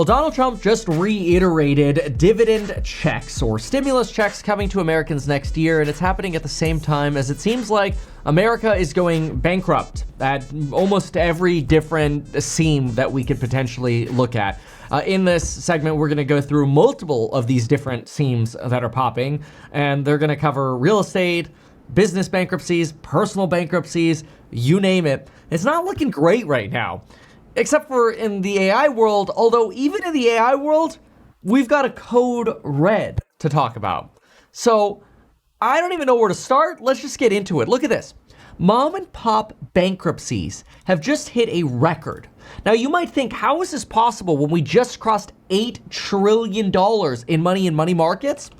Well, Donald Trump just reiterated dividend checks or stimulus checks coming to Americans next year, and it's happening at the same time as it seems like America is going bankrupt at almost every different seam that we could potentially look at. In this segment, we're going to go through multiple of these different seams that are popping, and they're going to cover real estate, business bankruptcies, personal bankruptcies, you name it. It's not looking great right now. Except for in the AI world, although even in the AI world, we've got a code red to talk about. So I don't even know where to start. Let's just get into it. Look at this. Mom and pop bankruptcies have just hit a record. Now you might think, how is this possible when we just crossed $8 trillion in money markets?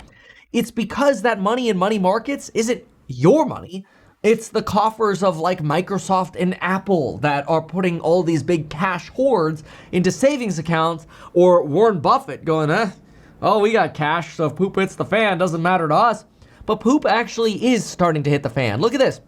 It's because that money in money markets isn't your money. It's the coffers of like Microsoft and Apple that are putting all these big cash hoards into savings accounts, or Warren Buffett going, oh, we got cash, so if poop hits the fan, doesn't matter to us. But poop actually is starting to hit the fan. Look at this.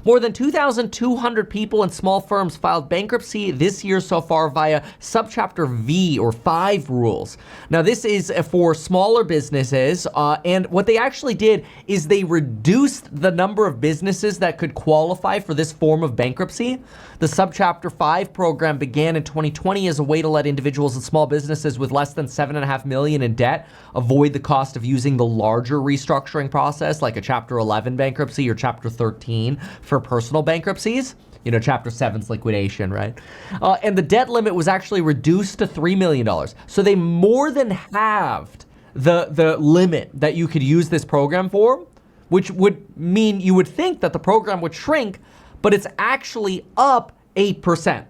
More than 2,200 people and small firms filed bankruptcy this year so far via Subchapter V or 5 rules. Now, this is for smaller businesses, and what they actually did is they reduced the number of businesses that could qualify for this form of bankruptcy. The Subchapter 5 program began in 2020 as a way to let individuals and small businesses with less than $7.5 million in debt avoid the cost of using the larger restructuring process, like a Chapter 11 bankruptcy or Chapter 13 for personal bankruptcies. You know, Chapter 7's liquidation, right? And the debt limit was actually reduced to $3 million. So they more than halved the limit that you could use this program for, which would mean you would think that the program would shrink, but it's actually up 8%.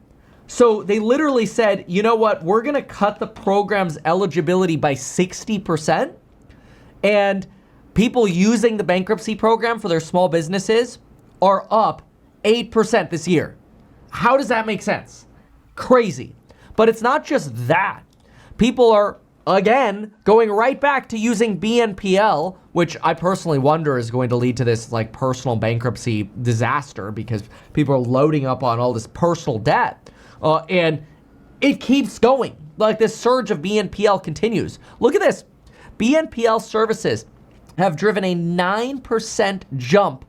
So they literally said, you know what, we're gonna cut the program's eligibility by 60%, and people using the bankruptcy program for their small businesses are up 8% this year. How does that make sense? Crazy. But it's not just that. People are, again, going right back to using BNPL, which I personally wonder is going to lead to this like personal bankruptcy disaster because people are loading up on all this personal debt. And it keeps going. Like this surge of BNPL continues. Look at this. BNPL services have driven a 9% jump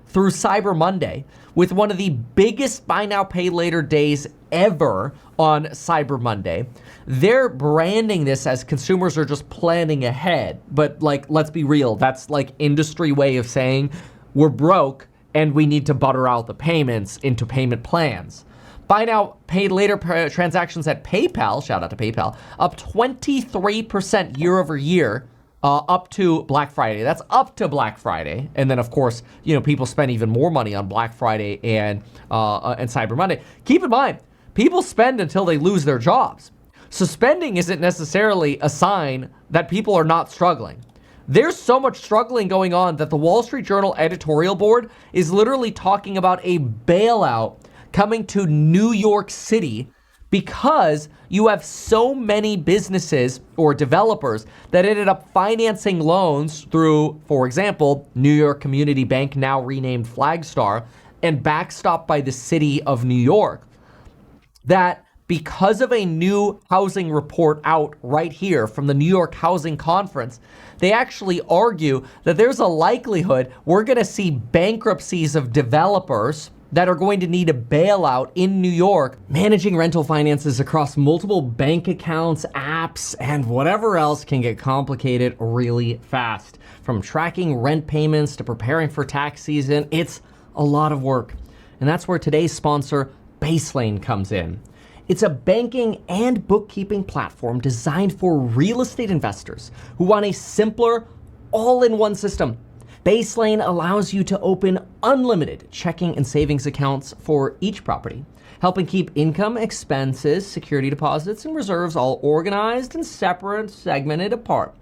through Cyber Monday, with one of the biggest buy now, pay later days ever on Cyber Monday. They're branding this as consumers are just planning ahead. But like, let's be real, that's like industry way of saying we're broke and we need to butter out the payments into payment plans. Buy now, pay later transactions at PayPal, shout out to PayPal, up 23% year over year. Up to Black Friday. That's up to Black Friday. And then, of course, you know, people spend even more money on Black Friday and Cyber Monday. Keep in mind, people spend until they lose their jobs. So spending isn't necessarily a sign that people are not struggling. There's so much struggling going on that the Wall Street Journal editorial board is literally talking about a bailout coming to New York City because you have so many businesses or developers that ended up financing loans through, for example, New York Community Bank, now renamed Flagstar, and backstopped by the city of New York, that because of a new housing report out right here from the New York Housing Conference, they actually argue that there's a likelihood we're gonna see bankruptcies of developers that are going to need a bailout in New York. Managing rental finances across multiple bank accounts, apps, and whatever else can get complicated really fast. From tracking rent payments to preparing for tax season, it's a lot of work. And that's where today's sponsor, Baselane, comes in. It's a banking and bookkeeping platform designed for real estate investors who want a simpler, all-in-one system. Baselane allows you to open unlimited checking and savings accounts for each property, helping keep income, expenses, security deposits, and reserves all organized and separate, segmented apart.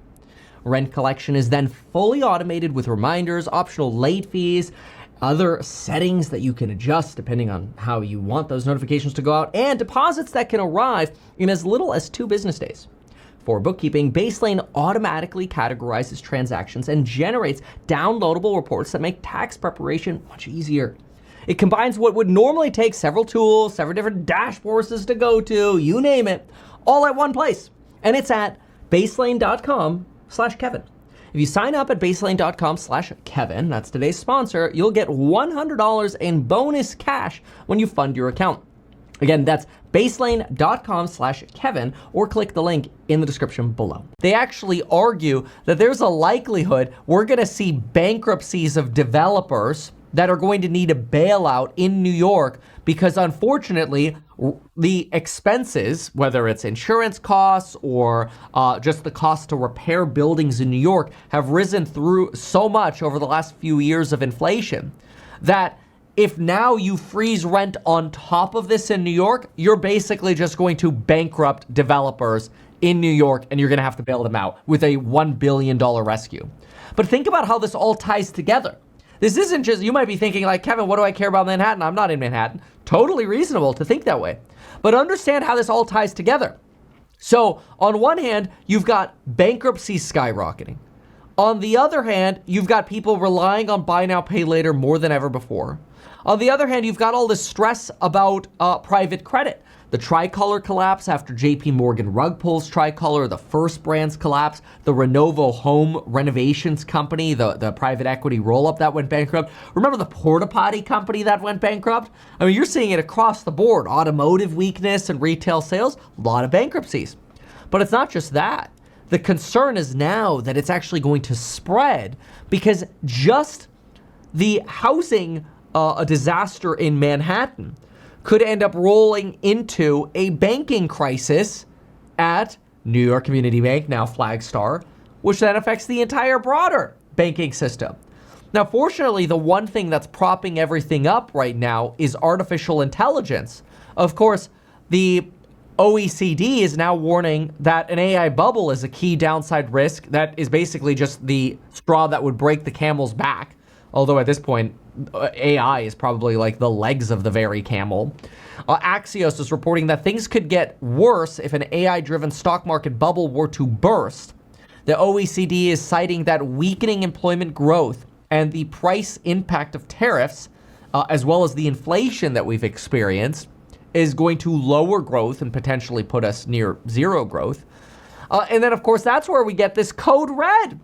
Rent collection is then fully automated with reminders, optional late fees, other settings that you can adjust depending on how you want those notifications to go out, and deposits that can arrive in as little as 2 business days. For bookkeeping, Baselane automatically categorizes transactions and generates downloadable reports that make tax preparation much easier. It combines what would normally take several tools, several different dashboards to go to, you name it, all at one place. And it's at baselane.com/Kevin. If you sign up at baselane.com/Kevin, that's today's sponsor, you'll get $100 in bonus cash when you fund your account. Again, that's baselane.com/Kevin, or click the link in the description below. They actually argue that there's a likelihood we're going to see bankruptcies of developers that are going to need a bailout in New York because, unfortunately, the expenses, whether it's insurance costs or just the cost to repair buildings in New York, have risen through so much over the last few years of inflation that if now you freeze rent on top of this in New York, you're basically just going to bankrupt developers in New York, and you're going to have to bail them out with a $1 billion rescue. But think about how this all ties together. This isn't just, you might be thinking like, Kevin, what do I care about Manhattan? I'm not in Manhattan. Totally reasonable to think that way. But understand how this all ties together. So on one hand, you've got bankruptcies skyrocketing. On the other hand, you've got people relying on buy now, pay later more than ever before. On the other hand, you've got all this stress about private credit. The Tricolor collapse after JP Morgan rug pulls Tricolor, the First Brands collapse, the Renovo home renovations company, the private equity roll-up that went bankrupt. Remember the porta potty company that went bankrupt? I mean, you're seeing it across the board. Automotive weakness and retail sales, a lot of bankruptcies. But it's not just that. The concern is now that it's actually going to spread because just the housing a disaster in Manhattan could end up rolling into a banking crisis at New York Community Bank, now Flagstar, which then affects the entire broader banking system. Now, fortunately, the one thing that's propping everything up right now is artificial intelligence. Of course, the OECD is now warning that an AI bubble is a key downside risk that is basically just the straw that would break the camel's back. Although at this point, AI is probably like the legs of the very camel. Axios is reporting that things could get worse if an AI-driven stock market bubble were to burst. The OECD is citing that weakening employment growth and the price impact of tariffs, as well as the inflation that we've experienced, is going to lower growth and potentially put us near zero growth. And then, of course, that's where we get this code red.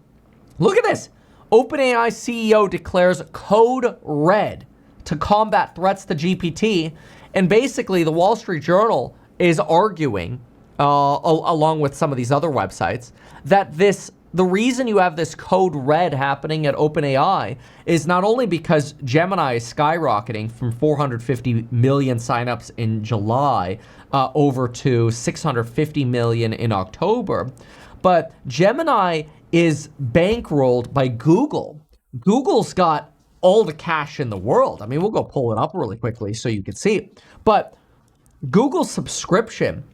Look at this. OpenAI CEO declares code red to combat threats to GPT. And basically, the Wall Street Journal is arguing, along with some of these other websites, that the reason you have this code red happening at OpenAI is not only because Gemini is skyrocketing from 450 million signups in July over to 650 million in October, but Gemini is bankrolled by Google. Google's got all the cash in the world. I mean, we'll go pull it up really quickly so you can see. But Google's subscription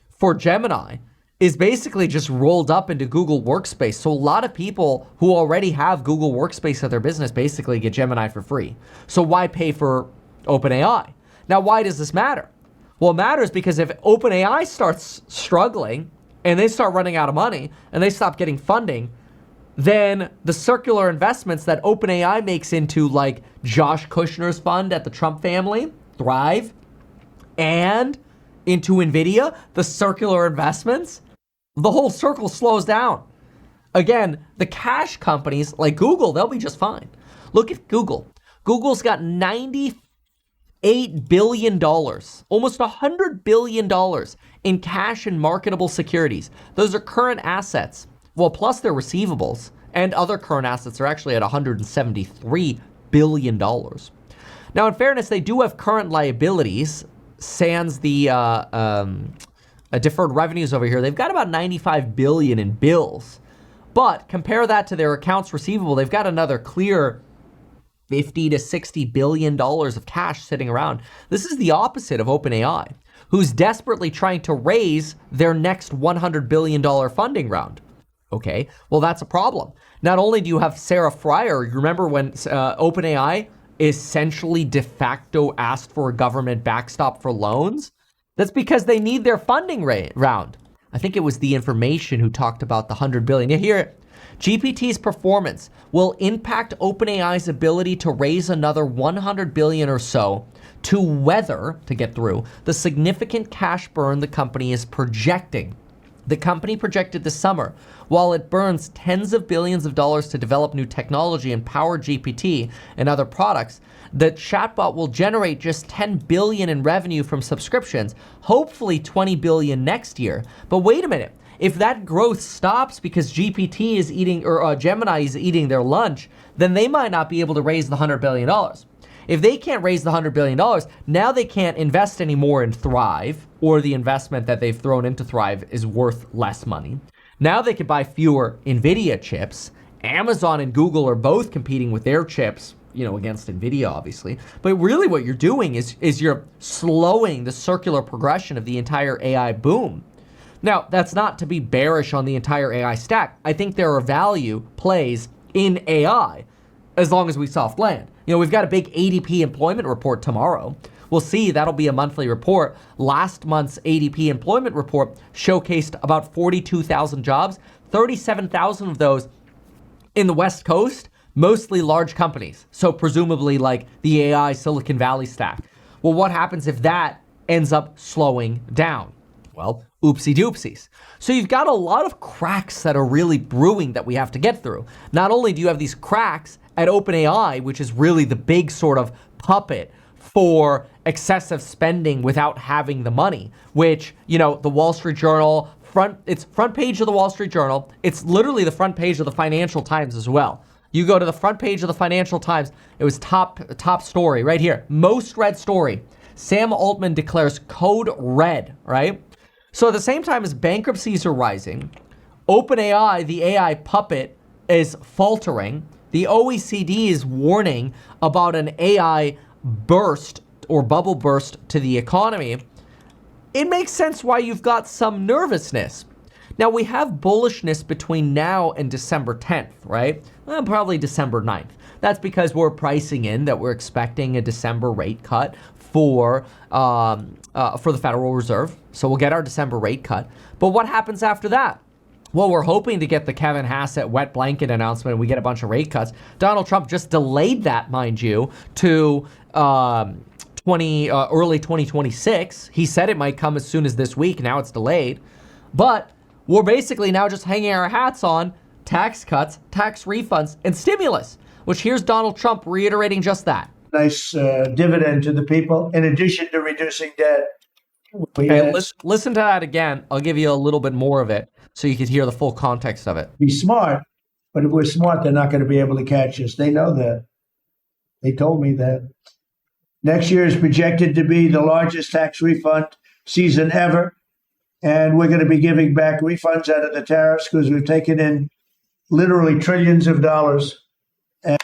for Gemini is basically just rolled up into Google Workspace. So a lot of people who already have Google Workspace at their business basically get Gemini for free. So why pay for OpenAI? Now, why does this matter? Well, it matters because if OpenAI starts struggling and they start running out of money and they stop getting funding, then the circular investments that OpenAI makes into like Josh Kushner's fund at the Trump family, Thrive, and into NVIDIA, the circular investments, the whole circle slows down. Again, the cash companies like Google, they'll be just fine. Look at Google. Google's got $98 billion, almost $100 billion in cash and marketable securities. Those are current assets. Well, plus their receivables and other current assets are actually at $173 billion. Now, in fairness, they do have current liabilities, sans the deferred revenues over here. They've got about $95 billion in bills. But compare that to their accounts receivable. They've got another clear $50 to $60 billion of cash sitting around. This is the opposite of OpenAI, who's desperately trying to raise their next $100 billion funding round. Okay, well, that's a problem. Not only do you have Sarah Friar, you remember when OpenAI essentially de facto asked for a government backstop for loans? That's because they need their funding round. I think it was The Information who talked about the 100 billion. You hear it. GPT's performance will impact OpenAI's ability to raise another 100 billion or so to get through the significant cash burn the company is projecting. The company projected this summer, while it burns tens of billions of dollars to develop new technology and power GPT and other products, the chatbot will generate just 10 billion in revenue from subscriptions, hopefully 20 billion next year. But wait a minute. If that growth stops because GPT is eating, or Gemini is eating their lunch, then they might not be able to raise the $100 billion. If they can't raise the $100 billion, now they can't invest anymore in Thrive, or the investment that they've thrown into Thrive is worth less money. Now they could buy fewer NVIDIA chips. Amazon and Google are both competing with their chips, against NVIDIA, obviously. But really what you're doing is you're slowing the circular progression of the entire AI boom. Now, that's not to be bearish on the entire AI stack. I think there are value plays in AI as long as we soft land. We've got a big ADP employment report tomorrow. We'll see, that'll be a monthly report. Last month's ADP employment report showcased about 42,000 jobs, 37,000 of those in the West Coast, mostly large companies. So presumably like the AI Silicon Valley stack. Well, what happens if that ends up slowing down? Well, oopsie doopsies. So you've got a lot of cracks that are really brewing that we have to get through. Not only do you have these cracks at OpenAI, which is really the big sort of puppet for excessive spending without having the money, which, the Wall Street Journal, it's front page of the Wall Street Journal. It's literally the front page of the Financial Times as well. You go to the front page of the Financial Times, it was top story right here. Most read story. Sam Altman declares code red, right? So at the same time as bankruptcies are rising, OpenAI, the AI puppet, is faltering. The OECD is warning about an AI burst or bubble burst to the economy. It makes sense why you've got some nervousness. Now, we have bullishness between now and December 10th, right? Well, probably December 9th. That's because we're pricing in that we're expecting a December rate cut for the Federal Reserve. So we'll get our December rate cut. But what happens after that? Well, we're hoping to get the Kevin Hassett wet blanket announcement and we get a bunch of rate cuts. Donald Trump just delayed that, mind you, to early 2026. He said it might come as soon as this week. Now it's delayed. But we're basically now just hanging our hats on tax cuts, tax refunds, and stimulus, which here's Donald Trump reiterating just that. Nice dividend to the people, in addition to reducing debt. Listen to that again. I'll give you a little bit more of it so you can hear the full context of it. Be smart, but if we're smart, they're not going to be able to catch us. They know that. They told me that. Next year is projected to be the largest tax refund season ever, and we're going to be giving back refunds out of the tariffs because we've taken in literally trillions of dollars.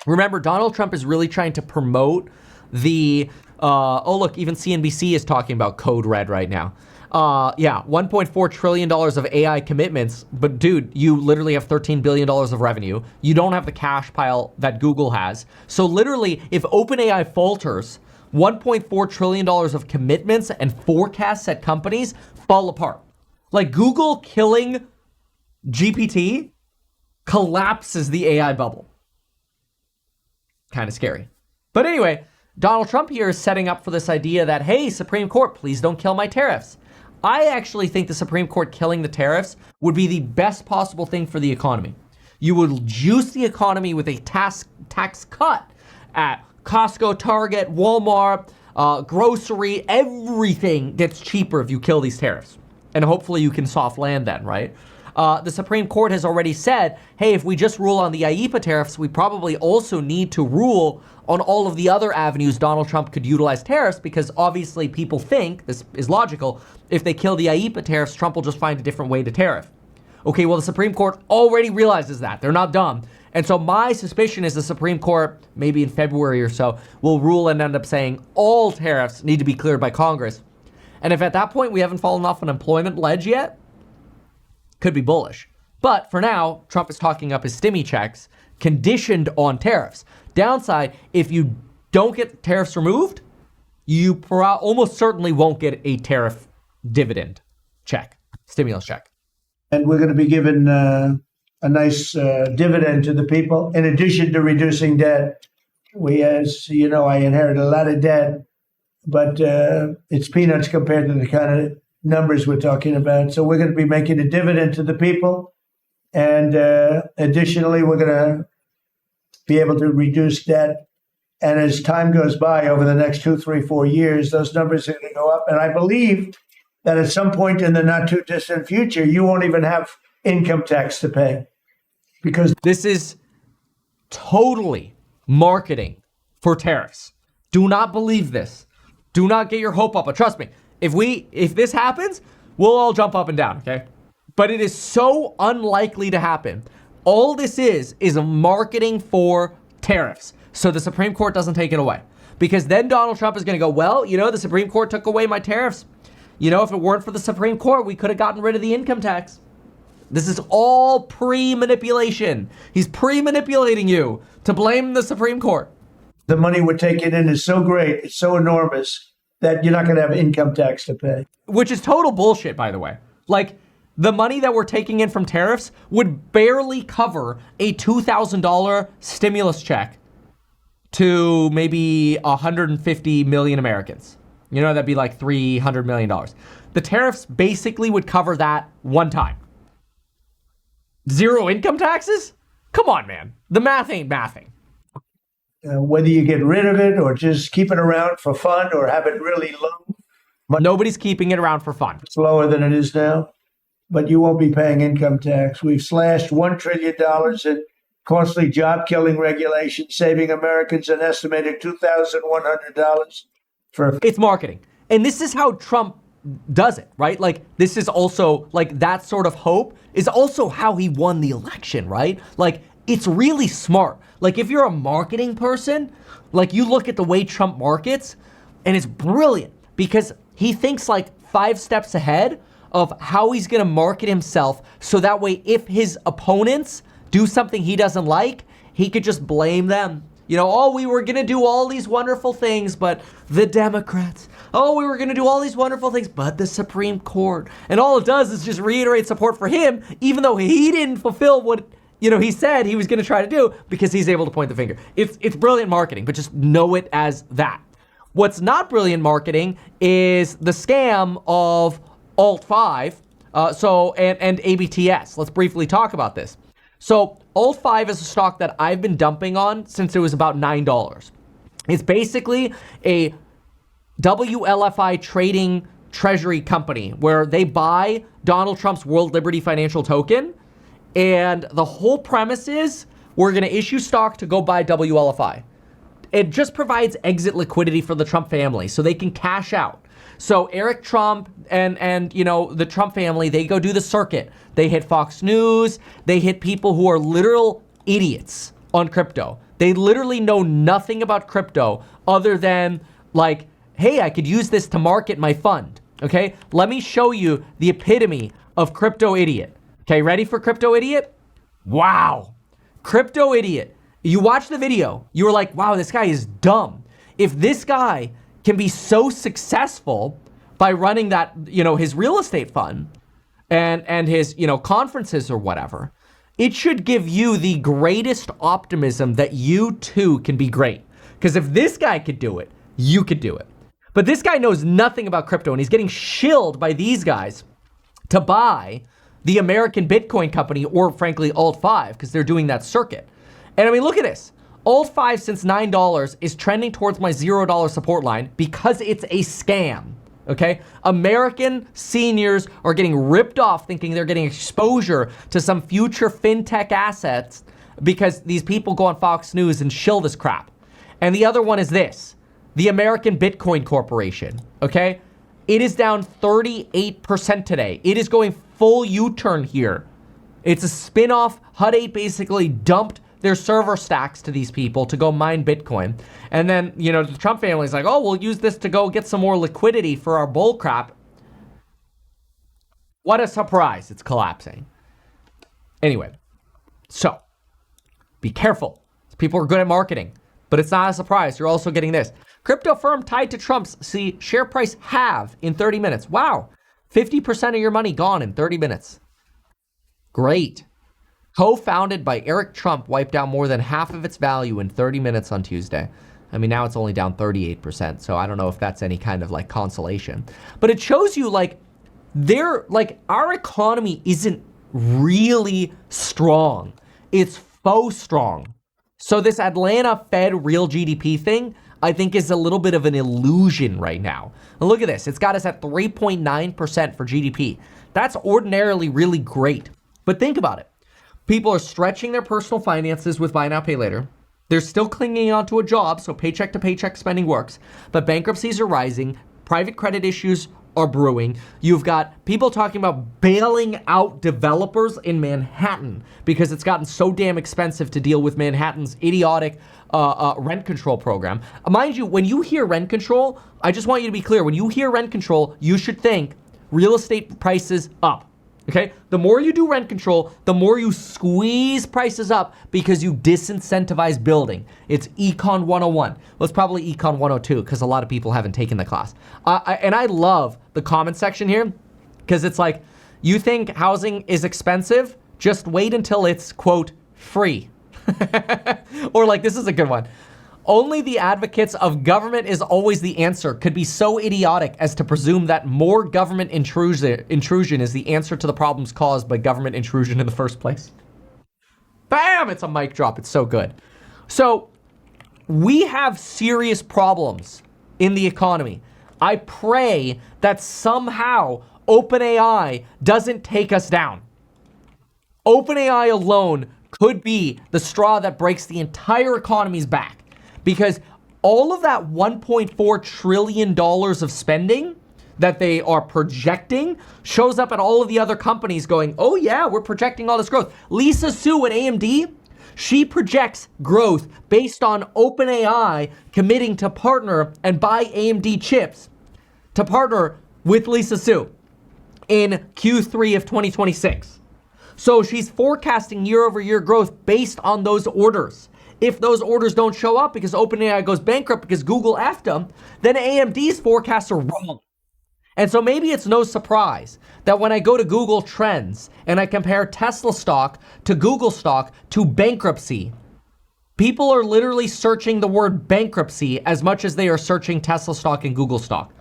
Remember, Donald Trump is really trying to promote the, look, even CNBC is talking about code red right now. $1.4 trillion of AI commitments. But dude, you literally have $13 billion of revenue. You don't have the cash pile that Google has. So literally, if OpenAI falters, $1.4 trillion of commitments and forecasts at companies fall apart. Like Google killing GPT collapses the AI bubble. Kind of scary. But anyway, Donald Trump here is setting up for this idea that, hey, Supreme Court, please don't kill my tariffs. I actually think the Supreme Court killing the tariffs would be the best possible thing for the economy. You would juice the economy with a tax cut at Costco, Target, Walmart, grocery, everything gets cheaper if you kill these tariffs. And hopefully you can soft land then, right? The Supreme Court has already said, hey, if we just rule on the IEEPA tariffs, we probably also need to rule on all of the other avenues Donald Trump could utilize tariffs, because obviously people think, this is logical, if they kill the IEEPA tariffs, Trump will just find a different way to tariff. Okay, well, the Supreme Court already realizes that. They're not dumb. And so my suspicion is the Supreme Court, maybe in February or so, will rule and end up saying all tariffs need to be cleared by Congress. And if at that point we haven't fallen off an employment ledge yet, could be bullish. But for now, Trump is talking up his stimmy checks conditioned on tariffs. Downside, if you don't get tariffs removed, you almost certainly won't get a tariff dividend check, stimulus check. And we're going to be giving a nice dividend to the people. In addition to reducing debt, as you know, I inherited a lot of debt, but it's peanuts compared to the kind of numbers we're talking about. So we're going to be making a dividend to the people. And additionally, we're going to be able to reduce debt. And as time goes by over the next 2, 3, 4 years, those numbers are going to go up. And I believe that at some point in the not too distant future, you won't even have income tax to pay. Because this is totally marketing for tariffs. Do not believe this. Do not get your hope up. But trust me, if this happens, we'll all jump up and down, okay? But it is so unlikely to happen. All this is marketing for tariffs, so the Supreme Court doesn't take it away. Because then Donald Trump is going to go, well, the Supreme Court took away my tariffs. If it weren't for the Supreme Court, we could have gotten rid of the income tax. This is all pre-manipulation. He's pre-manipulating you to blame the Supreme Court. The money we're taking in is so great, it's so enormous, that you're not going to have income tax to pay. Which is total bullshit, by the way. Like, the money that we're taking in from tariffs would barely cover a $2,000 stimulus check to maybe 150 million Americans. That'd be like $300 million. The tariffs basically would cover that one time. Zero income taxes? Come on, man. The math ain't mathing. Whether you get rid of it or just keep it around for fun or have it really low. Nobody's keeping it around for fun. It's lower than it is now, but you won't be paying income tax. We've slashed $1 trillion in costly job-killing regulations, saving Americans an estimated $2,100 for... It's marketing. And this is how Trump does it, right? Like, this is also, like, that sort of hope is also how he won the election, right? Like, it's really smart. Like, if you're a marketing person, like, you look at the way Trump markets, and it's brilliant because he thinks like 5 steps ahead of how he's going to market himself. So that way, if his opponents do something he doesn't like, he could just blame them. We were going to do all these wonderful things, but the Democrats. We were going to do all these wonderful things, but the Supreme Court. And all it does is just reiterate support for him, even though he didn't fulfill what, he said he was going to try to do, because he's able to point the finger. It's brilliant marketing, but just know it as that. What's not brilliant marketing is the scam of Alt5, and ABTS. Let's briefly talk about this. So Alt5 is a stock that I've been dumping on since it was about $9. It's basically a WLFI trading treasury company where they buy Donald Trump's World Liberty Financial Token. And the whole premise is we're going to issue stock to go buy WLFI. It just provides exit liquidity for the Trump family so they can cash out. So Eric Trump and the Trump family, they go do the circuit. They hit Fox News. They hit people who are literal idiots on crypto. They literally know nothing about crypto other than like, hey, I could use this to market my fund. Okay, let me show you the epitome of crypto idiot. Okay, ready for crypto idiot? Wow. Crypto idiot. You watch the video, you were like, wow, this guy is dumb. If this guy can be so successful by running that, his real estate fund and his, conferences or whatever, it should give you the greatest optimism that you too can be great. Because if this guy could do it, you could do it. But this guy knows nothing about crypto, and he's getting shilled by these guys to buy the American Bitcoin company, or frankly, Alt5, because they're doing that circuit. And I mean, look at this. Alt5 since $9 is trending towards my $0 support line because it's a scam, okay? American seniors are getting ripped off thinking they're getting exposure to some future fintech assets because these people go on Fox News and shill this crap. And the other one is this, the American Bitcoin Corporation, okay? It is down 38% today. It is going full U-turn here. It's a spin-off. Hut 8 basically dumped their server stacks to these people to go mine Bitcoin. And then, the Trump family is like, oh, we'll use this to go get some more liquidity for our bull crap. What a surprise. It's collapsing. Anyway, so be careful. People are good at marketing, but it's not a surprise. You're also getting this. Crypto firm tied to Trump's see share price halve in 30 minutes. Wow. 50% of your money gone in 30 minutes. Great. Co-founded by Eric Trump, wiped down more than half of its value in 30 minutes on Tuesday. I mean, now it's only down 38%, so I don't know if that's any kind of like consolation. But it shows you like our economy isn't really strong. It's faux strong. So this Atlanta Fed real GDP thing, I think is a little bit of an illusion right now. And look at this, it's got us at 3.9% for GDP. That's ordinarily really great. But think about it. People are stretching their personal finances with buy now, pay later. They're still clinging onto a job, so paycheck to paycheck spending works, but bankruptcies are rising, private credit issues are brewing. You've got people talking about bailing out developers in Manhattan because it's gotten so damn expensive to deal with Manhattan's idiotic rent control program. Mind you, when you hear rent control, I just want you to be clear. When you hear rent control, you should think real estate prices up. Okay, the more you do rent control, the more you squeeze prices up because you disincentivize building. It's Econ 101. Well, it's probably Econ 102 because a lot of people haven't taken the class. And I love the comment section here because it's like, you think housing is expensive? Just wait until it's, quote, free. Or like, this is a good one. Only the advocates of government is always the answer could be so idiotic as to presume that more government intrusion is the answer to the problems caused by government intrusion in the first place. Bam! It's a mic drop. It's so good. So we have serious problems in the economy. I pray that somehow OpenAI doesn't take us down. OpenAI alone could be the straw that breaks the entire economy's back. Because all of that $1.4 trillion of spending that they are projecting shows up at all of the other companies going, oh yeah, we're projecting all this growth. Lisa Su at AMD, she projects growth based on OpenAI committing to partner and buy AMD chips to partner with Lisa Su in Q3 of 2026. So she's forecasting year-over-year growth based on those orders. If those orders don't show up because OpenAI goes bankrupt because Google effed them, then AMD's forecasts are wrong. And so maybe it's no surprise that when I go to Google Trends and I compare Tesla stock to Google stock to bankruptcy, people are literally searching the word bankruptcy as much as they are searching Tesla stock and Google stock.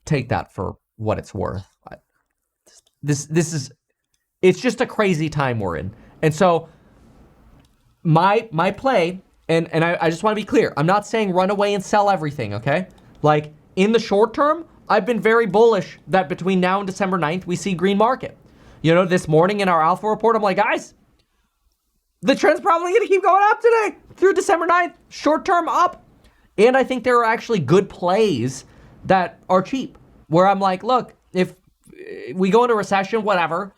Take that for what it's worth. It's just a crazy time we're in. And so my play, and I just want to be clear, I'm not saying run away and sell everything, okay? Like, in the short term, I've been very bullish that between now and December 9th, we see green market. You know, this morning in our alpha report, I'm like, guys, the trend's probably going to keep going up today through December 9th, short term up. And I think there are actually good plays that are cheap, where I'm like, look, if we go into recession, whatever,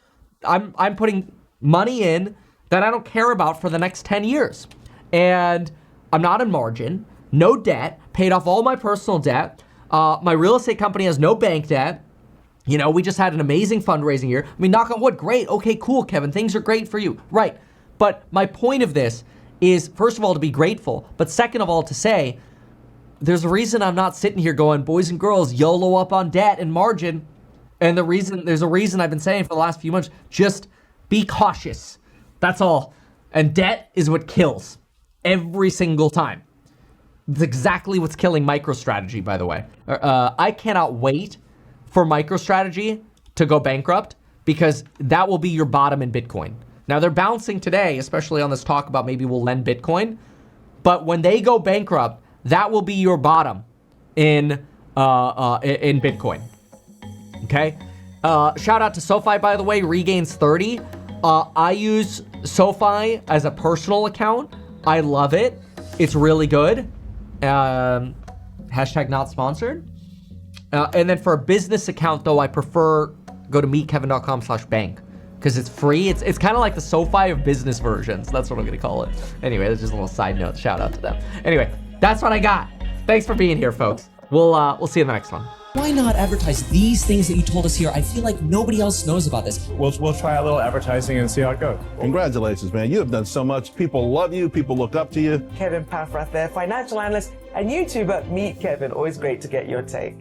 I'm putting money in that I don't care about for the next 10 years. And I'm not in margin, no debt, paid off all my personal debt. My real estate company has no bank debt. You know, we just had an amazing fundraising year. I mean, knock on wood, great. Okay, cool, Kevin, things are great for you. Right, but my point of this is, first of all, to be grateful, but second of all, to say, there's a reason I'm not sitting here going, boys and girls, YOLO up on debt and margin. And there's a reason I've been saying for the last few months, just be cautious. That's all. And debt is what kills every single time. It's exactly what's killing MicroStrategy, by the way. I cannot wait for MicroStrategy to go bankrupt because that will be your bottom in Bitcoin. Now they're bouncing today, especially on this talk about maybe we'll lend Bitcoin. But when they go bankrupt, that will be your bottom in Bitcoin. Okay? Shout out to SoFi, by the way, regains 30. I use SoFi as a personal account. I love it. It's really good. Hashtag not sponsored. And then for a business account, though, I prefer go to meetkevin.com/bank because it's free. It's kind of like the SoFi of business versions. That's what I'm going to call it. Anyway, that's just a little side note. Shout out to them. Anyway, that's what I got. Thanks for being here, folks. We'll see you in the next one. Why not advertise these things that you told us here? I feel like nobody else knows about this. We'll try a little advertising and see how it goes. Congratulations, man. You have done so much. People love you. People look up to you. Kevin Paffrath there, financial analyst and YouTuber. Meet Kevin. Always great to get your take.